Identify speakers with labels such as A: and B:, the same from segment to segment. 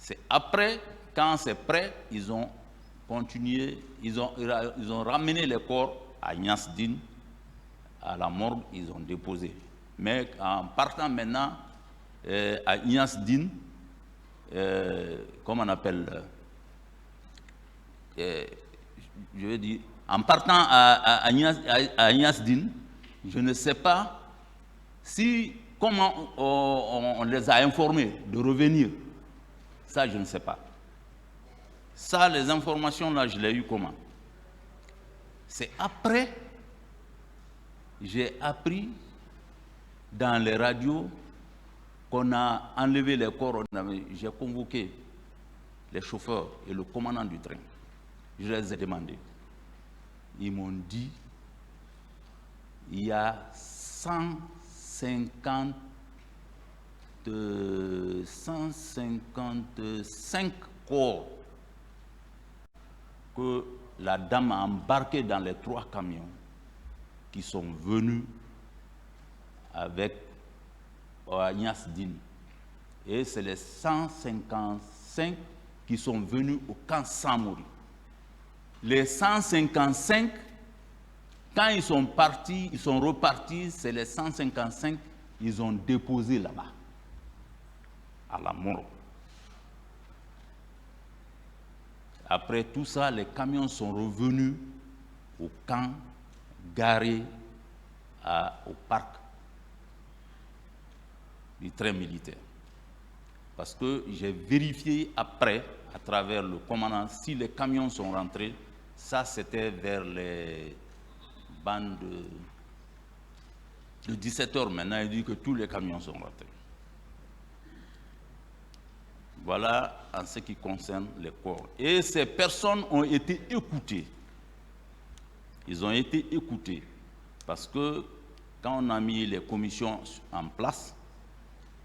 A: C'est après, quand c'est prêt, ils ont continué, ils ont ramené les corps à Niasdine, à la morgue, ils ont déposé. Mais en partant maintenant à Niasdine, comment on appelle, je veux dire, en partant à Niasdine, je ne sais pas comment on les a informés de revenir. Ça, je ne sais pas. Ça, les informations là, je les ai eues comment? C'est après, j'ai appris dans les radios qu'on a enlevé les corps. J'ai convoqué les chauffeurs et le commandant du train. Je les ai demandé. Ils m'ont dit il y a 155 corps que la dame a embarqués dans les 3 camions qui sont venus avec Niasdine. Et c'est les 155 qui sont venus au camp Samori. Les 155, quand ils sont partis, ils sont repartis, c'est les 155, ils ont déposé là-bas, à la morgue. Après tout ça, les camions sont revenus au camp garé au parc du train militaire. Parce que j'ai vérifié après, à travers le commandant, si les camions sont rentrés. Ça, c'était vers les bandes de 17h. Maintenant, il dit que tous les camions sont rentrés. Voilà en ce qui concerne les corps. Et ces personnes ont été écoutées. Ils ont été écoutés. Parce que quand on a mis les commissions en place,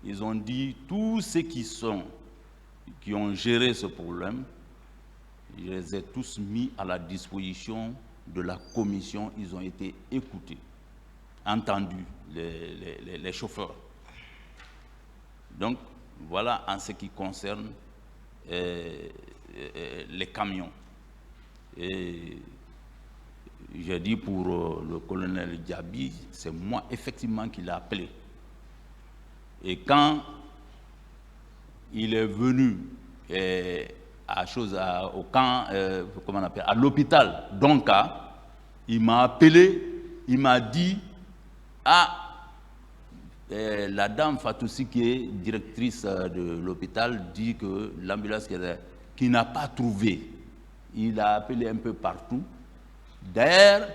A: ils ont dit tous ceux qui ont géré ce problème, je les ai tous mis à la disposition de la commission. Ils ont été écoutés, entendus, les chauffeurs. Donc, voilà en ce qui concerne les camions. Et j'ai dit pour le colonel Diaby, c'est moi effectivement qui l'ai appelé. Et quand il est venu au camp, comment on appelle, à l'hôpital Donka, il m'a appelé, il m'a dit, la dame Fatoussi, qui est directrice de l'hôpital, dit que l'ambulance qu'il n'a pas trouvé, il a appelé un peu partout. D'ailleurs,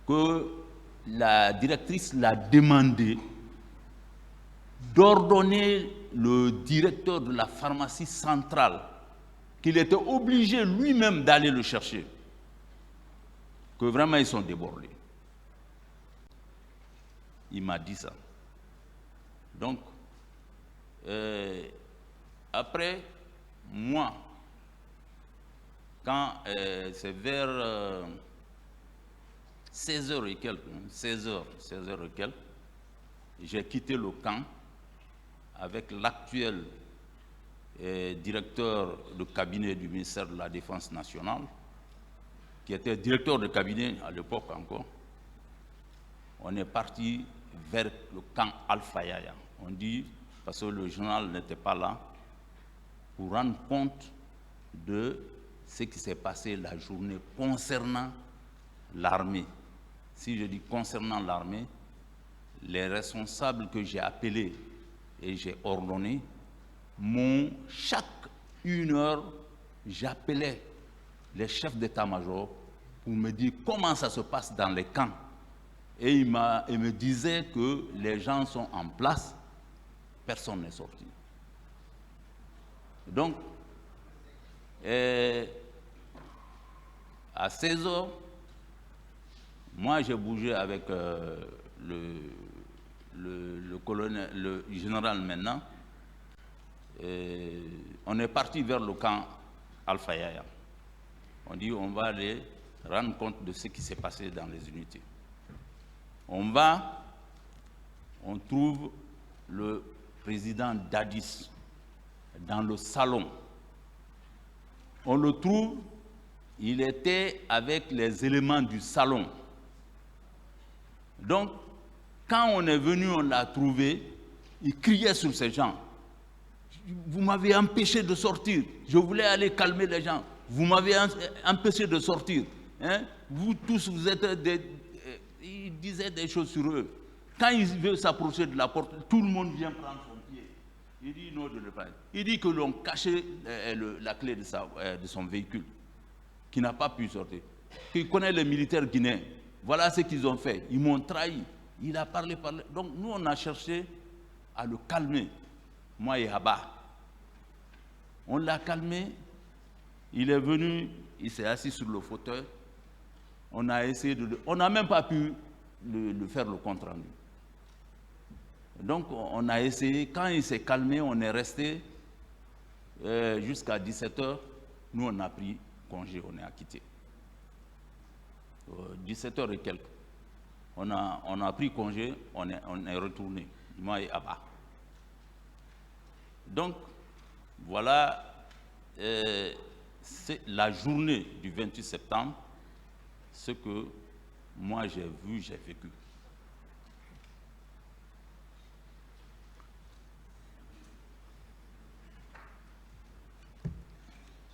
A: que la directrice l'a demandé d'ordonner le directeur de la pharmacie centrale qu'il était obligé lui-même d'aller le chercher, que vraiment ils sont débordés. Il m'a dit ça. Donc, après, moi, quand c'est vers 16h et quelques, 16h et quelques, j'ai quitté le camp avec l'actuel directeur de cabinet du ministère de la Défense nationale, qui était directeur de cabinet à l'époque encore. On est parti vers le camp Al-Fayaya. On dit, parce que le journal n'était pas là, pour rendre compte de ce qui s'est passé la journée concernant l'armée. Si je dis concernant l'armée, les responsables que j'ai appelés et j'ai ordonné, chaque 1 heure, j'appelais les chefs d'état-major pour me dire comment ça se passe dans les camps. Et il me disait que les gens sont en place, personne n'est sorti. Donc, à 16h, moi j'ai bougé avec le colonel, le général maintenant. On est parti vers le camp Al-Fayaya. On dit on va aller rendre compte de ce qui s'est passé dans les unités. On trouve le président Dadis dans le salon On le trouve, il était avec les éléments du salon. Donc, quand on est venu, on l'a trouvé, il criait sur ces gens. Vous m'avez empêché de sortir. Je voulais aller calmer les gens. Vous m'avez empêché de sortir. Hein? Vous tous, vous êtes des... Il disait des choses sur eux. Quand il veut s'approcher de la porte, tout le monde vient prendre son pied. Il dit non de le prendre. Il dit que l'on cachait la clé de son véhicule, qui n'a pas pu sortir. Qu'il connaît les militaires guinéens. Voilà ce qu'ils ont fait. Ils m'ont trahi. Il a parlé. Donc nous, on a cherché à le calmer. Moi et Haba. On l'a calmé. Il est venu, il s'est assis sur le fauteuil. On a essayé de... On n'a même pas pu faire le compte rendu. Donc on a essayé. Quand il s'est calmé, on est resté jusqu'à 17h. Nous, on a pris congé, on est acquitté. 17h et quelques. On a pris congé, on est retourné, moi et Abba. Donc, voilà, c'est la journée du 28 septembre, ce que moi j'ai vu, j'ai vécu.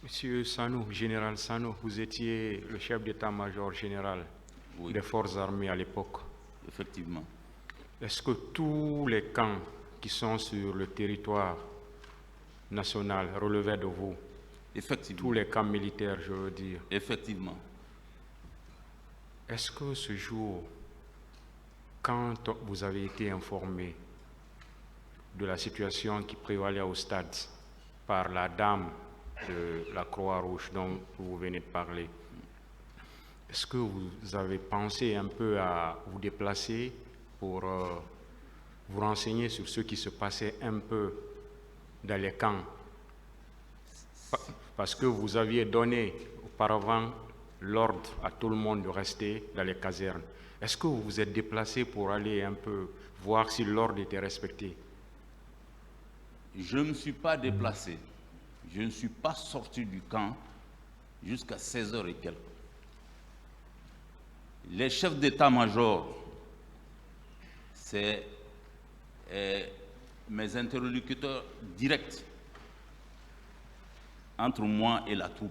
B: Monsieur Sanou, général Sanou, vous étiez le chef d'état-major général des forces armées à l'époque.
A: Effectivement.
B: Est-ce que tous les camps qui sont sur le territoire national relevaient de vous?
A: Effectivement.
B: Tous les camps militaires, je veux dire.
A: Effectivement.
B: Est-ce que ce jour, quand vous avez été informé de la situation qui prévalait au stade par la dame de la Croix-Rouge dont vous venez de parler, est-ce que vous avez pensé un peu à vous déplacer pour vous renseigner sur ce qui se passait un peu dans les camps? Parce que vous aviez donné auparavant l'ordre à tout le monde de rester dans les casernes. Est-ce que vous vous êtes déplacé pour aller un peu voir si l'ordre était respecté?
A: Je ne me suis pas déplacé. Je ne suis pas sorti du camp jusqu'à 16h et quelques. Les chefs d'état-major, c'est mes interlocuteurs directs entre moi et la troupe.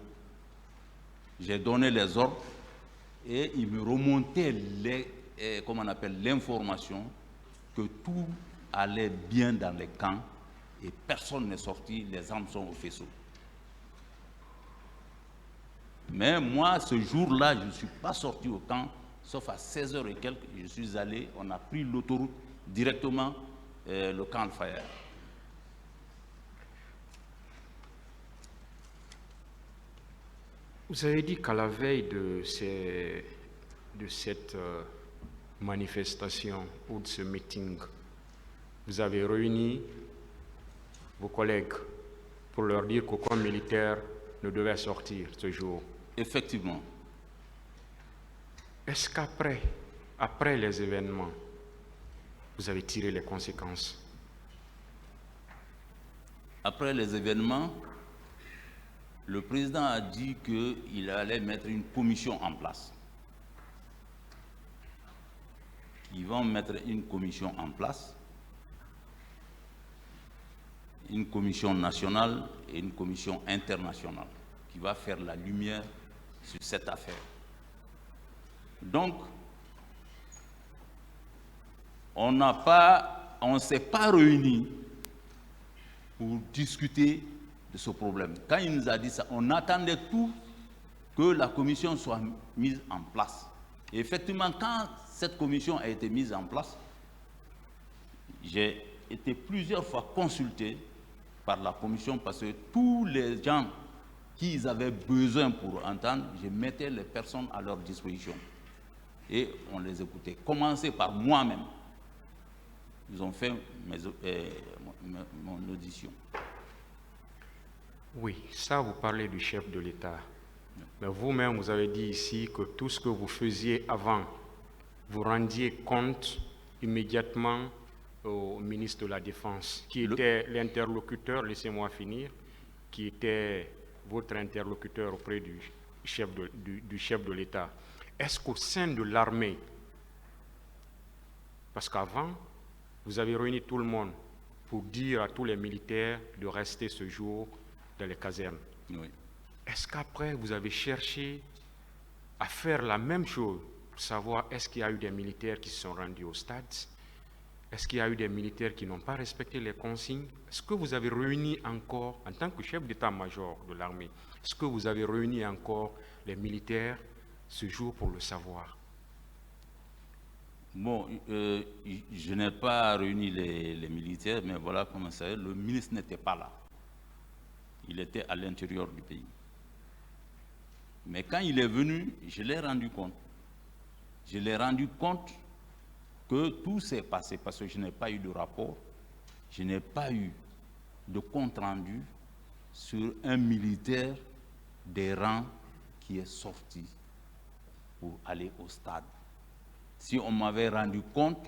A: J'ai donné les ordres et ils me remontaient l'information que tout allait bien dans les camps et personne n'est sorti, les armes sont au faisceau. Mais moi, ce jour-là, je ne suis pas sorti au camp, sauf à 16h et quelques, je suis allé, on a pris l'autoroute directement, le camp Al-Fayar.
B: Vous avez dit qu'à la veille de cette manifestation ou de ce meeting, vous avez réuni vos collègues pour leur dire qu'aucun militaire ne devait sortir ce jour.
A: Effectivement.
B: Est-ce qu'après les événements, vous avez tiré les conséquences?
A: Après les événements, le président a dit qu'il allait mettre une commission en place. Ils vont mettre une commission en place, une commission nationale et une commission internationale qui va faire la lumière sur cette affaire. Donc, on ne s'est pas réunis pour discuter de ce problème. Quand il nous a dit ça, on attendait tout que la commission soit mise en place. Et effectivement, quand cette commission a été mise en place, j'ai été plusieurs fois consulté par la commission parce que tous les gens qui avaient besoin pour entendre, je mettais les personnes à leur disposition. Et on les écoutait. Commencer par moi-même. Ils ont fait mon audition.
B: Oui, ça, vous parlez du chef de l'État. Mais vous-même, vous avez dit ici que tout ce que vous faisiez avant, vous rendiez compte immédiatement au ministre de la Défense, qui était l'interlocuteur, laissez-moi finir, qui était votre interlocuteur auprès du chef de l'État. Est-ce qu'au sein de l'armée, parce qu'avant, vous avez réuni tout le monde pour dire à tous les militaires de rester ce jour dans les casernes.
A: Oui.
B: Est-ce qu'après, vous avez cherché à faire la même chose pour savoir est-ce qu'il y a eu des militaires qui se sont rendus au stade? Est-ce qu'il y a eu des militaires qui n'ont pas respecté les consignes? Est-ce que vous avez réuni encore, en tant que chef d'état-major de l'armée, est-ce que vous avez réuni encore les militaires ce jour pour le savoir?
A: Bon, je n'ai pas réuni les militaires, mais voilà comment ça est. Le ministre n'était pas là. Il était à l'intérieur du pays. Mais quand il est venu, je l'ai rendu compte. Je l'ai rendu compte que tout s'est passé parce que je n'ai pas eu de rapport, je n'ai pas eu de compte-rendu sur un militaire des rangs qui est sorti pour aller au stade. Si on m'avait rendu compte,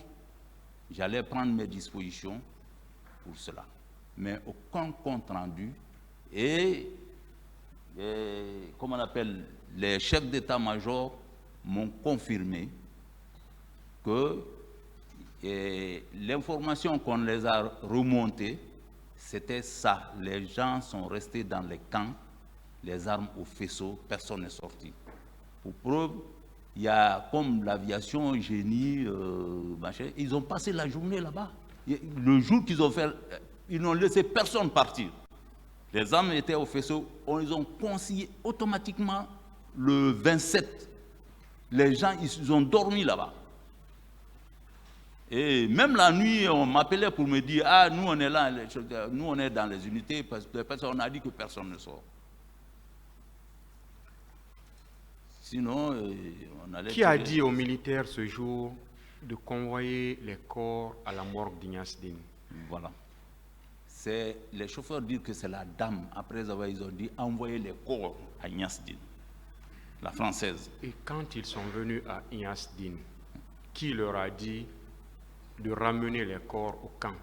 A: j'allais prendre mes dispositions pour cela. Mais aucun compte-rendu et comment on appelle, les chefs d'état-major m'ont confirmé que l'information qu'on les a remontée, c'était ça. Les gens sont restés dans les camps, les armes au faisceau, personne n'est sorti. Pour preuve, il y a comme l'aviation, génie, machin, ils ont passé la journée là-bas. Le jour qu'ils ont fait, ils n'ont laissé personne partir. Les armes étaient au faisceau, ils ont consigné automatiquement le 27. Les gens, ils ont dormi là-bas. Et même la nuit, on m'appelait pour me dire, ah, nous on est là, nous on est dans les unités, parce qu'on a dit que personne ne sort. Sinon, on allait...
B: Qui a dit aux militaires ce jour de convoyer les corps à la morgue d'Ignace Dine?
A: Voilà. Les chauffeurs disent que c'est la dame, après avoir, ils ont dit, envoyer les corps à Ignace Dine, la française.
B: Et quand ils sont venus à Ignace Dine, qui leur a dit de ramener les corps au camp?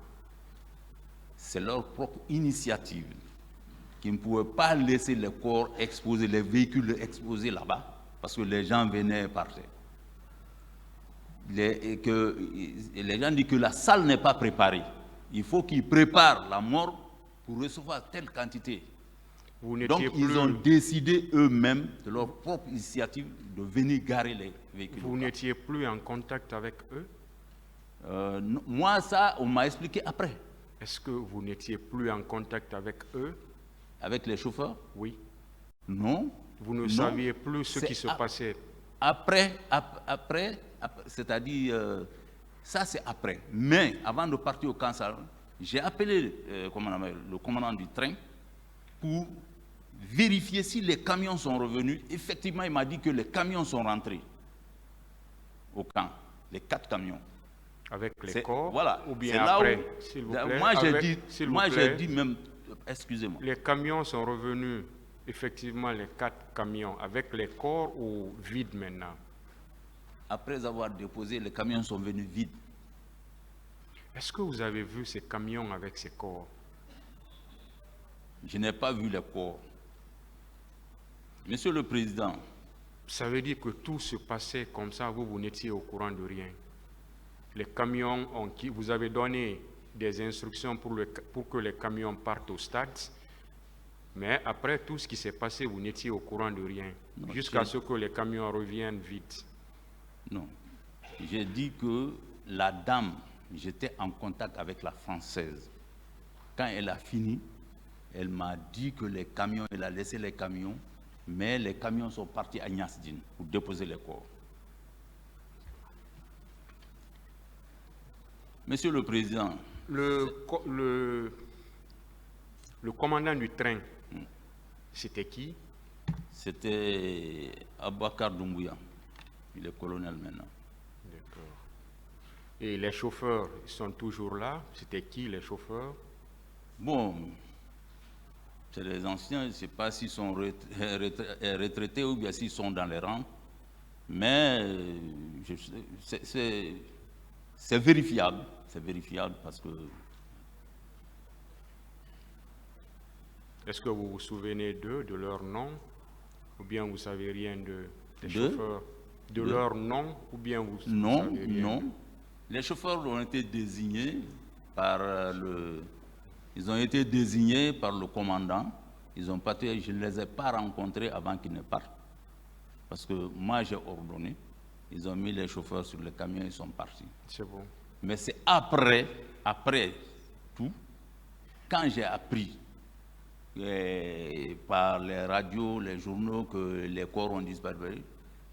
A: C'est leur propre initiative, qui ne pouvaient pas laisser les corps exposés, les véhicules exposés là-bas, parce que les gens venaient et partaient. Les gens disent que la salle n'est pas préparée. Il faut qu'ils préparent la mort pour recevoir telle quantité. Donc ils ont décidé eux-mêmes, de leur propre initiative, de venir garer les véhicules.
B: Vous n'étiez plus en contact avec eux?
A: Non, moi, ça, on m'a expliqué après.
B: Est-ce que vous n'étiez plus en contact avec eux?
A: Avec les chauffeurs?
B: Oui.
A: Non.
B: Vous ne saviez plus ce qui se passait?
A: Après, c'est-à-dire, ça c'est après. Mais avant de partir au camp, j'ai appelé le commandant du train pour vérifier si les camions sont revenus. Effectivement, il m'a dit que les camions sont rentrés au camp, les 4 camions.
B: Avec les corps,
A: voilà,
B: ou bien après, s'il vous plaît?
A: Moi, j'ai dit même, excusez-moi.
B: Les camions sont revenus, effectivement, les 4 camions, avec les corps ou vides maintenant?
A: Après avoir déposé, les camions sont venus vides.
B: Est-ce que vous avez vu ces camions avec ces corps?
A: Je n'ai pas vu les corps. Monsieur le Président.
B: Ça veut dire que tout se passait comme ça, vous n'étiez au courant de rien. Les camions, vous avez donné des instructions pour que les camions partent au stade, mais après tout ce qui s'est passé, vous n'étiez au courant de rien, jusqu'à ce que les camions reviennent vite.
A: Non. J'ai dit que la dame, j'étais en contact avec la française. Quand elle a fini, elle m'a dit que les camions, elle a laissé les camions, mais les camions sont partis à Ignace Dine pour déposer les corps. Monsieur le Président.
B: Le commandant du train, c'était qui?
A: C'était Abouakar Doumbouya. Il est colonel maintenant.
B: D'accord. Et les chauffeurs, ils sont toujours là? C'était qui les chauffeurs?
A: Bon, c'est les anciens, je ne sais pas s'ils sont retraités ou bien s'ils sont dans les rangs, mais c'est vérifiable. C'est vérifiable parce que...
B: Est-ce que vous vous souvenez d'eux, de leur nom, ou bien vous savez rien des
A: De
B: chauffeurs, de leur nom, ou bien vous
A: Non,
B: savez rien
A: non.
B: d'eux?
A: Les chauffeurs ont été désignés par ils ont été désignés par le commandant. Ils ont parti, je ne les ai pas rencontrés avant qu'ils ne partent. Parce que moi, j'ai ordonné. Ils ont mis les chauffeurs sur le camion, ils sont partis.
B: C'est bon.
A: Mais c'est après tout, quand j'ai appris par les radios, les journaux que les corps ont disparu,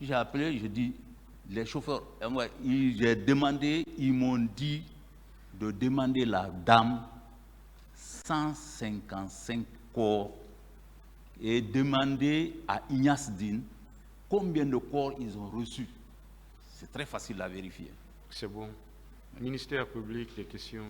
A: j'ai appelé, je dis, les chauffeurs, j'ai demandé, ils m'ont dit de demander la dame 155 corps et demander à Ignace Dine combien de corps ils ont reçus. C'est très facile à vérifier.
B: C'est bon. Ministère public, des questions.